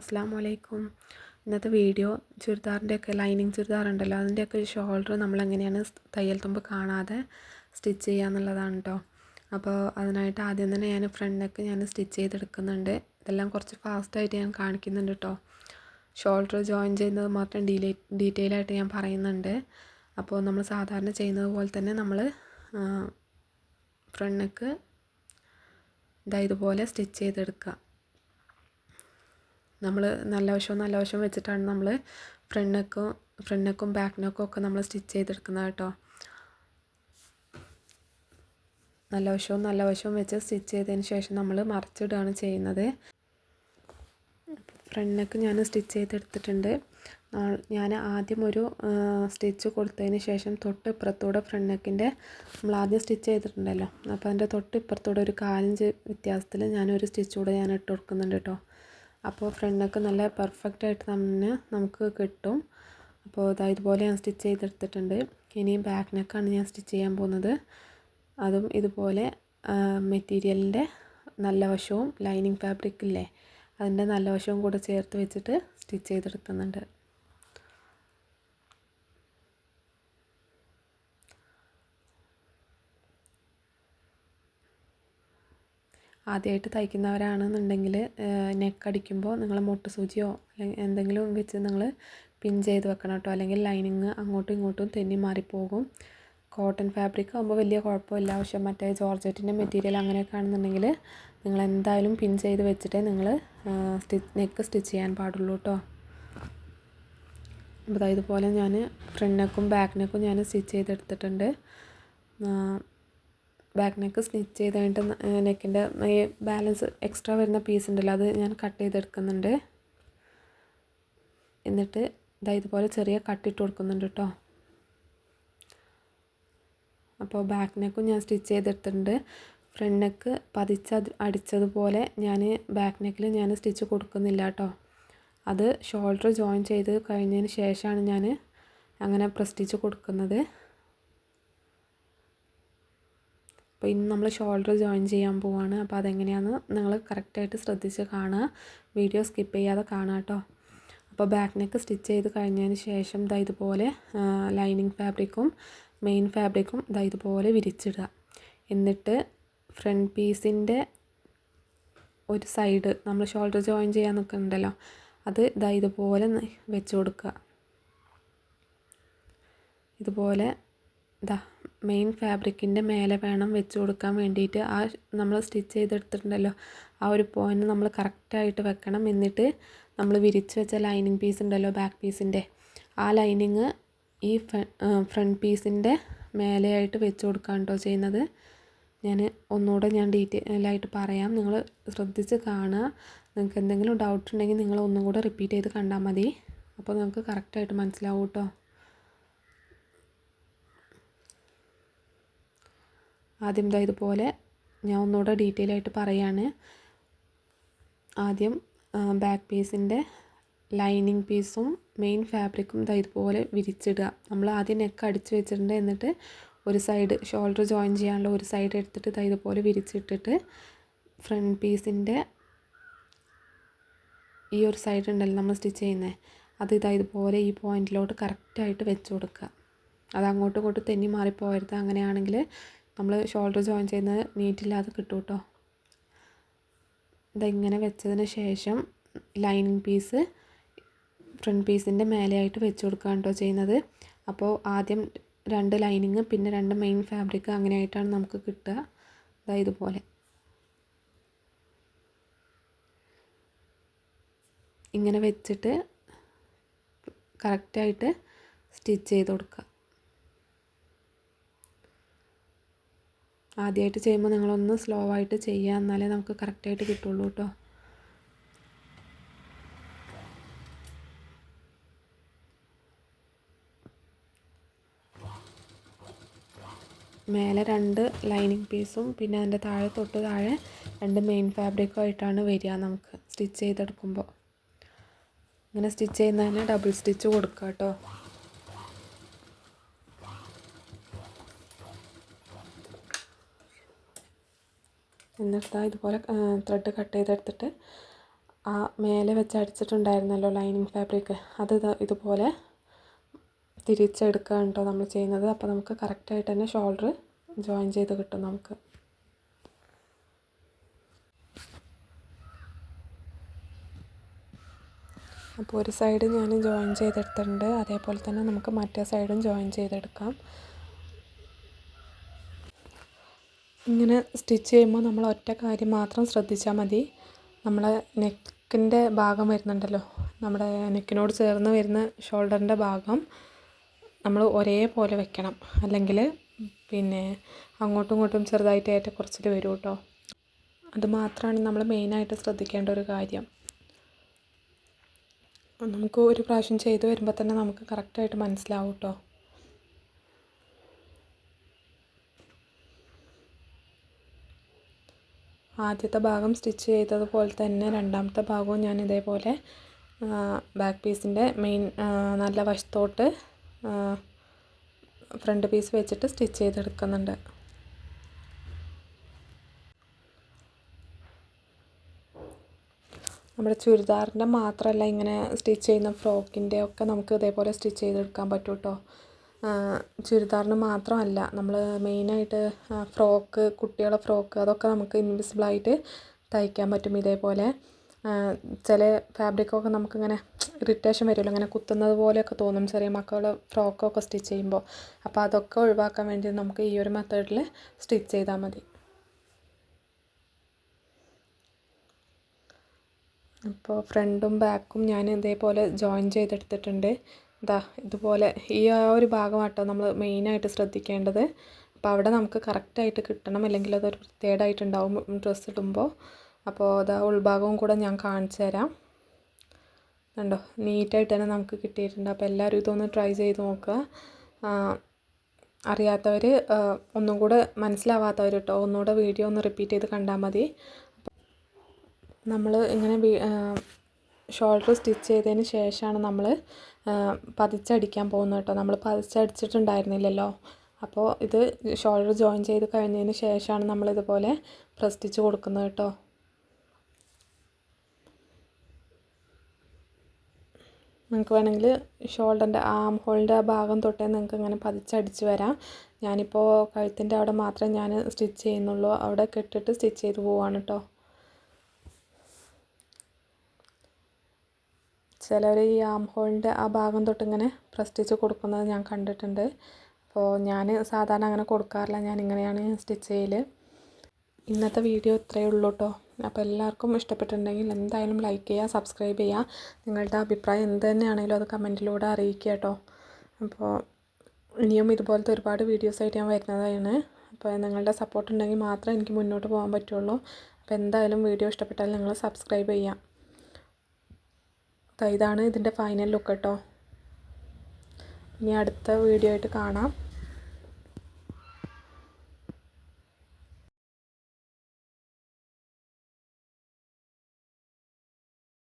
അസ്സലാമു അലൈക്കും. ഇന്നത്തെ വീഡിയോ ചുരിദാറിൻ്റെയൊക്കെ ലൈനിങ് ചുരിദാറുണ്ടല്ലോ അതിൻ്റെയൊക്കെ ഷോൾഡർ നമ്മളെങ്ങനെയാണ് തയ്യൽ തുമ്പ് കാണാതെ സ്റ്റിച്ച് ചെയ്യുക എന്നുള്ളതാണ് കേട്ടോ. അപ്പോൾ അതിനായിട്ട് ആദ്യം തന്നെ ഞാൻ ഫ്രണ്ട് നെക്ക് ഞാൻ സ്റ്റിച്ച് ചെയ്തെടുക്കുന്നുണ്ട്. ഇതെല്ലാം കുറച്ച് ഫാസ്റ്റായിട്ട് ഞാൻ കാണിക്കുന്നുണ്ട് കേട്ടോ. ഷോൾഡർ ജോയിൻ ചെയ്യുന്നത് മാത്രം ഡീറ്റെയിൽ ആയിട്ട് ഞാൻ പറയുന്നുണ്ട്. അപ്പോൾ നമ്മൾ സാധാരണ ചെയ്യുന്നത് പോലെ തന്നെ നമ്മൾ ഫ്രണ്ട് നെക്ക് ഇതുപോലെ സ്റ്റിച്ച് ചെയ്തെടുക്കുക. നമ്മൾ നല്ല വശം വെച്ചിട്ടാണ് നമ്മൾ ഫ്രണ്ട് നെക്കും ബാക്ക് നെക്കും ഒക്കെ നമ്മൾ സ്റ്റിച്ച് ചെയ്തെടുക്കുന്നത് കേട്ടോ. നല്ല വശവും വെച്ച് സ്റ്റിച്ച് ചെയ്തതിന് ശേഷം നമ്മൾ മറിച്ചിടുകയാണ് ചെയ്യുന്നത്. ഫ്രണ്ട് നെക്ക് ഞാൻ സ്റ്റിച്ച് ചെയ്തെടുത്തിട്ടുണ്ട്. ഞാൻ ആദ്യം ഒരു സ്റ്റിച്ച് കൊടുത്തതിന് ശേഷം തൊട്ട് ഇപ്പുറത്തൂടെ ഫ്രണ്ട് നെക്കിൻ്റെ നമ്മൾ ആദ്യം സ്റ്റിച്ച് ചെയ്തിട്ടുണ്ടല്ലോ, അപ്പോൾ അതിൻ്റെ തൊട്ട് ഇപ്പുറത്തൂടെ ഒരു 4 ഇഞ്ച് വ്യത്യാസത്തിൽ ഞാനൊരു സ്റ്റിച്ച് കൂടെ ഞാൻ ഇട്ട് കൊടുക്കുന്നുണ്ട് കേട്ടോ. അപ്പോൾ ഫ്രണ്ട് നെക്ക് നല്ല പെർഫെക്റ്റ് ആയിട്ട് നമുക്ക് കിട്ടും. അപ്പോൾ ഇതുപോലെ ഞാൻ സ്റ്റിച്ച് ചെയ്തെടുത്തിട്ടുണ്ട്. ഇനി ബാക്ക് നെക്കാണ് ഞാൻ സ്റ്റിച്ച് ചെയ്യാൻ പോകുന്നത്. അതും ഇതുപോലെ മെറ്റീരിയലിൻ്റെ നല്ല വശവും ലൈനിങ് ഫാബ്രിക് ഇല്ലേ അതിൻ്റെ നല്ല വശവും കൂടെ ചേർത്ത് വെച്ചിട്ട് സ്റ്റിച്ച് ചെയ്തെടുക്കുന്നുണ്ട്. ആദ്യമായിട്ട് തയ്ക്കുന്നവരാണെന്നുണ്ടെങ്കിൽ നെക്ക് അടിക്കുമ്പോൾ നിങ്ങൾ മുട്ട് സൂചിയോ അല്ലെങ്കിൽ എന്തെങ്കിലും വെച്ച് നിങ്ങൾ പിൻ ചെയ്ത് വെക്കണം കേട്ടോ, അല്ലെങ്കിൽ ലൈനിങ് അങ്ങോട്ടും ഇങ്ങോട്ടും തെന്നി മാറിപ്പോകും. കോട്ടൺ ഫാബ്രിക് ആകുമ്പോൾ വലിയ കുഴപ്പമില്ല. പക്ഷേ മറ്റേ ജോർജറ്റിൻ്റെ മെറ്റീരിയൽ അങ്ങനെയൊക്കെ ആണെന്നുണ്ടെങ്കിൽ നിങ്ങൾ എന്തായാലും പിൻ ചെയ്ത് വെച്ചിട്ടേ നിങ്ങൾ നെക്ക് സ്റ്റിച്ച് ചെയ്യാൻ പാടുള്ളൂ കേട്ടോ. അപ്പോൾ ഇതുപോലെ ഞാൻ ഫ്രണ്ട് നെക്കും ബാക്ക് നെക്കും ഞാൻ സ്റ്റിച്ച് ചെയ്തെടുത്തിട്ടുണ്ട്. ബാക്ക് നെക്ക് സ്റ്റിച്ച് ചെയ്ത് കഴിഞ്ഞിട്ട് നെക്കിൻ്റെ ഈ ബാലൻസ് എക്സ്ട്രാ വരുന്ന പീസ് ഉണ്ടല്ലോ അത് ഞാൻ കട്ട് ചെയ്തെടുക്കുന്നുണ്ട്. എന്നിട്ട് ഇതുപോലെ ചെറിയ കട്ടിട്ട് കൊടുക്കുന്നുണ്ട് കേട്ടോ. അപ്പോൾ ബാക്ക് നെക്കും ഞാൻ സ്റ്റിച്ച് ചെയ്തെടുത്തിട്ടുണ്ട്. ഫ്രണ്ട് നെക്ക് അടിച്ചതുപോലെ ഞാൻ ബാക്ക് നെക്കിൽ ഞാൻ സ്റ്റിച്ച് കൊടുക്കുന്നില്ല കേട്ടോ. അത് ഷോൾഡർ ജോയിൻ ചെയ്ത് കഴിഞ്ഞതിന് ശേഷമാണ് ഞാൻ അങ്ങനെ സ്റ്റിച്ച് കൊടുക്കുന്നത്. അപ്പോൾ ഇന്ന് നമ്മൾ ഷോൾഡർ ജോയിൻ ചെയ്യാൻ പോവാണ്. അപ്പോൾ അതെങ്ങനെയാണെന്ന് നിങ്ങൾ കറക്റ്റായിട്ട് ശ്രദ്ധിച്ച് കാണുക, വീഡിയോ സ്കിപ്പ് ചെയ്യാതെ കാണുക കേട്ടോ. അപ്പോൾ ബാക്ക് നെക്ക് സ്റ്റിച്ച് ചെയ്ത് കഴിഞ്ഞതിന് ശേഷം ഇതുപോലെ ലൈനിങ് ഫാബ്രിക്കും മെയിൻ ഫാബ്രിക്കും ഇതുപോലെ വിരിച്ചിടുക. എന്നിട്ട് ഫ്രണ്ട് പീസിൻ്റെ ഒരു സൈഡ് നമ്മൾ ഷോൾഡർ ജോയിൻ ചെയ്യാൻ നിൽക്കുന്നുണ്ടല്ലോ അത് ഇതുപോലെ വെച്ച് കൊടുക്കുക. ഇതുപോലെ മെയിൻ ഫാബ്രിക്കിൻ്റെ മേലെ വേണം വെച്ച് കൊടുക്കാൻ വേണ്ടിയിട്ട്. ആ നമ്മൾ സ്റ്റിച്ച് ചെയ്തെടുത്തിട്ടുണ്ടല്ലോ ആ ഒരു പോയിന്റ് നമ്മൾ കറക്റ്റായിട്ട് വെക്കണം. എന്നിട്ട് നമ്മൾ വിരിച്ച് വെച്ച ലൈനിങ് പീസ് ഉണ്ടല്ലോ ബാക്ക് പീസിൻ്റെ, ആ ലൈനിങ് ഈ ഫ്രണ്ട് പീസിൻ്റെ മേലെയായിട്ട് വെച്ച് കൊടുക്കുകയാണ് കേട്ടോ ചെയ്യുന്നത്. ഒന്നുകൂടെ ഞാൻ ഡീറ്റെയിൽ ആയിട്ട് പറയാം, നിങ്ങൾ ശ്രദ്ധിച്ച് കാണുക. നിങ്ങൾക്ക് എന്തെങ്കിലും ഡൗട്ട് ഉണ്ടെങ്കിൽ നിങ്ങൾ ഒന്നും കൂടെ റിപ്പീറ്റ് ചെയ്ത് കണ്ടാൽ മതി, അപ്പോൾ നിങ്ങൾക്ക് കറക്റ്റായിട്ട് മനസ്സിലാവും കേട്ടോ. ആദ്യം ഇതുപോലെ ഞാൻ ഒന്നുകൂടെ ഡീറ്റെയിൽ ആയിട്ട് പറയാണ്. ആദ്യം ബാക്ക് പീസിൻ്റെ ലൈനിങ് പീസും മെയിൻ ഫാബ്രിക്കും ഇതുപോലെ വിരിച്ചിടുക. നമ്മൾ ആദ്യം നെക്ക് അടിച്ച് വെച്ചിട്ടുണ്ട്. എന്നിട്ട് ഒരു സൈഡ് ഷോൾഡർ ജോയിൻ ചെയ്യാനുള്ള ഒരു സൈഡ് എടുത്തിട്ട് ഇതുപോലെ വിരിച്ചിട്ടിട്ട് ഫ്രണ്ട് പീസിൻ്റെ ഈ ഒരു സൈഡ് ഉണ്ടല്ലോ നമ്മൾ സ്റ്റിച്ച് ചെയ്യുന്നത് അത് ഇതുപോലെ ഈ പോയിന്റിലോട്ട് കറക്റ്റായിട്ട് വെച്ച് കൊടുക്കുക. അത് അങ്ങോട്ടും ഇങ്ങോട്ടും തെന്നി മാറിപ്പോകരുത്. അങ്ങനെയാണെങ്കിൽ നമ്മൾ ഷോൾഡർ ജോയിൻ ചെയ്യുന്നത് നീറ്റില്ലാതെ കിട്ടും കേട്ടോ. ഇങ്ങനെ വെച്ചതിന് ശേഷം ലൈനിങ് പീസ് ഫ്രണ്ട് പീസിൻ്റെ മേലെയായിട്ട് വെച്ച് കൊടുക്കുകയാണ് കേട്ടോ ചെയ്യുന്നത്. അപ്പോൾ ആദ്യം 2 ലൈനിങ് പിന്നെ 2 മെയിൻ ഫാബ്രിക് അങ്ങനെയായിട്ടാണ് നമുക്ക് കിട്ടുക. ഇതുപോലെ ഇങ്ങനെ വെച്ചിട്ട് കറക്റ്റായിട്ട് സ്റ്റിച്ച് ചെയ്ത് കൊടുക്കുക. ആദ്യമായിട്ട് ചെയ്യുമ്പോൾ നിങ്ങളൊന്ന് സ്ലോ ആയിട്ട് ചെയ്യുക, എന്നാലേ നമുക്ക് കറക്റ്റായിട്ട് കിട്ടുള്ളൂ കേട്ടോ. മേലെ 2 ലൈനിങ് പീസും പിന്നെ അതിൻ്റെ തൊട്ട് താഴെ 2 മെയിൻ ഫാബ്രിക്കും ആയിട്ടാണ് വരിക നമുക്ക് സ്റ്റിച്ച് ചെയ്തെടുക്കുമ്പോൾ. ഇങ്ങനെ സ്റ്റിച്ച് ചെയ്യുന്നതിന് ഡബിൾ സ്റ്റിച്ച് കൊടുക്കുക കേട്ടോ. എന്നിട്ട് ഇതുപോലെ ത്രെഡ് കട്ട് ചെയ്തെടുത്തിട്ട് ആ മേലെ വെച്ച് അടിച്ചിട്ടുണ്ടായിരുന്നല്ലോ ലൈനിങ് ഫാബ്രിക്, അത് ഇതുപോലെ തിരിച്ചെടുക്കുകയാണ് കേട്ടോ നമ്മൾ ചെയ്യുന്നത്. അപ്പോൾ നമുക്ക് കറക്റ്റായിട്ട് തന്നെ ഷോൾഡർ ജോയിൻ ചെയ്ത് കിട്ടും നമുക്ക്. അപ്പോൾ ഒരു സൈഡ് ഞാൻ ജോയിൻ ചെയ്തെടുത്തിട്ടുണ്ട്, അതേപോലെ തന്നെ നമുക്ക് മറ്റേ സൈഡും ജോയിൻ ചെയ്തെടുക്കാം. ഇങ്ങനെ സ്റ്റിച്ച് ചെയ്യുമ്പോൾ നമ്മൾ ഒറ്റ കാര്യം മാത്രം ശ്രദ്ധിച്ചാൽ മതി. നമ്മളെ നെക്കിൻ്റെ ഭാഗം വരുന്നുണ്ടല്ലോ, നമ്മുടെ നെക്കിനോട് ചേർന്ന് വരുന്ന ഷോൾഡറിൻ്റെ ഭാഗം നമ്മൾ ഒരേപോലെ വെക്കണം, അല്ലെങ്കിൽ പിന്നെ അങ്ങോട്ടും ഇങ്ങോട്ടും ചെറുതായിട്ട് ഏറ്റക്കുറച്ചിൽ വരും കേട്ടോ. അത് മാത്രമാണ് നമ്മൾ മെയിനായിട്ട് ശ്രദ്ധിക്കേണ്ട ഒരു കാര്യം. നമുക്ക് ഒരു പ്രാവശ്യം ചെയ്ത് വരുമ്പോൾ തന്നെ നമുക്ക് കറക്റ്റായിട്ട് മനസ്സിലാവും കേട്ടോ. ആദ്യത്തെ ഭാഗം സ്റ്റിച്ച് ചെയ്തതുപോലെ തന്നെ രണ്ടാമത്തെ ഭാഗവും ഞാൻ ഇതേപോലെ ബാക്ക് പീസിൻ്റെ മെയിൻ നല്ല വശത്തോട്ട് ഫ്രണ്ട് പീസ് വെച്ചിട്ട് സ്റ്റിച്ച് ചെയ്തെടുക്കുന്നുണ്ട്. നമ്മുടെ ചുരിദാറിൻ്റെ മാത്രമല്ല, ഇങ്ങനെ സ്റ്റിച്ച് ചെയ്യുന്ന ഫ്രോക്കിൻ്റെ ഒക്കെ നമുക്ക് ഇതേപോലെ സ്റ്റിച്ച് ചെയ്തെടുക്കാൻ പറ്റും കേട്ടോ. ചുരിദാറിന് മാത്രമല്ല, നമ്മൾ മെയിനായിട്ട് ഫ്രോക്ക്, കുട്ടികളുടെ ഫ്രോക്ക്, അതൊക്കെ നമുക്ക് ഇൻവിസിബിളായിട്ട് തയ്ക്കാൻ പറ്റും ഇതേപോലെ. ചില ഫാബ്രിക്കൊക്കെ നമുക്കിങ്ങനെ ഇറിറ്റേഷൻ വരുമല്ലോ, ഇങ്ങനെ കുത്തുന്നത് പോലെയൊക്കെ തോന്നും ചെറിയ മക്കളുടെ ഫ്രോക്കൊക്കെ സ്റ്റിച്ച് ചെയ്യുമ്പോൾ. അപ്പോൾ അതൊക്കെ ഒഴിവാക്കാൻ വേണ്ടി നമുക്ക് ഈ ഒരു മെത്തേഡിൽ സ്റ്റിച്ച് ചെയ്താൽ മതി. അപ്പോൾ ഫ്രണ്ടും ബാക്കും ഞാൻ ഇതേപോലെ ജോയിൻ ചെയ്തെടുത്തിട്ടുണ്ട്. ഇതുപോലെ ഈ ഒരു ഭാഗമാട്ടോ നമ്മൾ മെയിനായിട്ട് ശ്രദ്ധിക്കേണ്ടത്. അപ്പോൾ അവിടെ നമുക്ക് കറക്റ്റായിട്ട് കിട്ടണം, അല്ലെങ്കിൽ അതൊരു വൃത്തികേടായിട്ടുണ്ടാവും ഡ്രസ്സ് ഇടുമ്പോൾ. അപ്പോൾ ഉൾഭാഗവും കൂടെ ഞാൻ കാണിച്ചു തരാം. കണ്ടോ, നീറ്റായിട്ട് തന്നെ നമുക്ക് കിട്ടിയിട്ടുണ്ട്. അപ്പോൾ എല്ലാവരും ഇതൊന്ന് ട്രൈ ചെയ്ത് നോക്കുക. അറിയാത്തവർ, ഒന്നും കൂടെ മനസ്സിലാവാത്തവർ കേട്ടോ, ഒന്നുകൂടെ വീഡിയോ ഒന്ന് റിപ്പീറ്റ് ചെയ്ത് കണ്ടാൽ മതി. നമ്മൾ ഇങ്ങനെ ഷോൾഡർ സ്റ്റിച്ച് ചെയ്തതിന് ശേഷമാണ് നമ്മൾ പതിച്ചടിക്കാൻ പോകുന്നത് കേട്ടോ. നമ്മൾ പതിച്ചടിച്ചിട്ടുണ്ടായിരുന്നില്ലല്ലോ. അപ്പോൾ ഇത് ഷോൾഡർ ജോയിൻ ചെയ്ത് കഴിഞ്ഞതിന് ശേഷമാണ് നമ്മളിതുപോലെ പ്രസ് സ്റ്റിച്ച് കൊടുക്കുന്നത് കേട്ടോ. നിങ്ങൾക്ക് വേണമെങ്കിൽ ഷോൾഡറിൻ്റെ ആം ഹോളിൻ്റെ ആ ഭാഗം തൊട്ടേ നിങ്ങൾക്ക് ഇങ്ങനെ പതിച്ചടിച്ച് വരാം. ഞാനിപ്പോൾ കഴുത്തിൻ്റെ അവിടെ മാത്രമേ ഞാൻ സ്റ്റിച്ച് ചെയ്യുന്നുള്ളൂ, അവിടെ കെട്ടിട്ട് സ്റ്റിച്ച് ചെയ്ത് പോവാണ് കേട്ടോ. ചിലർ ഈ ആം ഹോളിൻ്റെ ആ ഭാഗം തൊട്ട് ഇങ്ങനെ പ്രസ് സ്റ്റിച്ച് കൊടുക്കുന്നത് ഞാൻ കണ്ടിട്ടുണ്ട്. അപ്പോൾ ഞാൻ സാധാരണ അങ്ങനെ കൊടുക്കാറില്ല, ഞാൻ ഇങ്ങനെയാണ് സ്റ്റിച്ച് ചെയ്യൽ. ഇന്നത്തെ വീഡിയോ ഇത്രയേ ഉള്ളൂ കേട്ടോ. അപ്പോൾ എല്ലാവർക്കും ഇഷ്ടപ്പെട്ടിട്ടുണ്ടെങ്കിൽ എന്തായാലും ലൈക്ക് ചെയ്യുക, സബ്സ്ക്രൈബ് ചെയ്യുക. നിങ്ങളുടെ അഭിപ്രായം എന്ത് തന്നെയാണെങ്കിലും അത് കമൻറ്റിലൂടെ അറിയിക്കുക കേട്ടോ. അപ്പോൾ ഇനിയും ഇതുപോലത്തെ ഒരുപാട് വീഡിയോസായിട്ട് ഞാൻ വരുന്നതാണ്. അപ്പോൾ നിങ്ങളുടെ സപ്പോർട്ട് ഉണ്ടെങ്കിൽ മാത്രമേ എനിക്ക് മുന്നോട്ട് പോകാൻ പറ്റുള്ളൂ. അപ്പോൾ എന്തായാലും വീഡിയോ ഇഷ്ടപ്പെട്ടാൽ നിങ്ങൾ സബ്സ്ക്രൈബ് ചെയ്യാം. ഇതാണ് ഇതിൻ്റെ ഫൈനൽ ലുക്ക് കേട്ടോ. ഇനി അടുത്ത വീഡിയോ ആയിട്ട് കാണാം.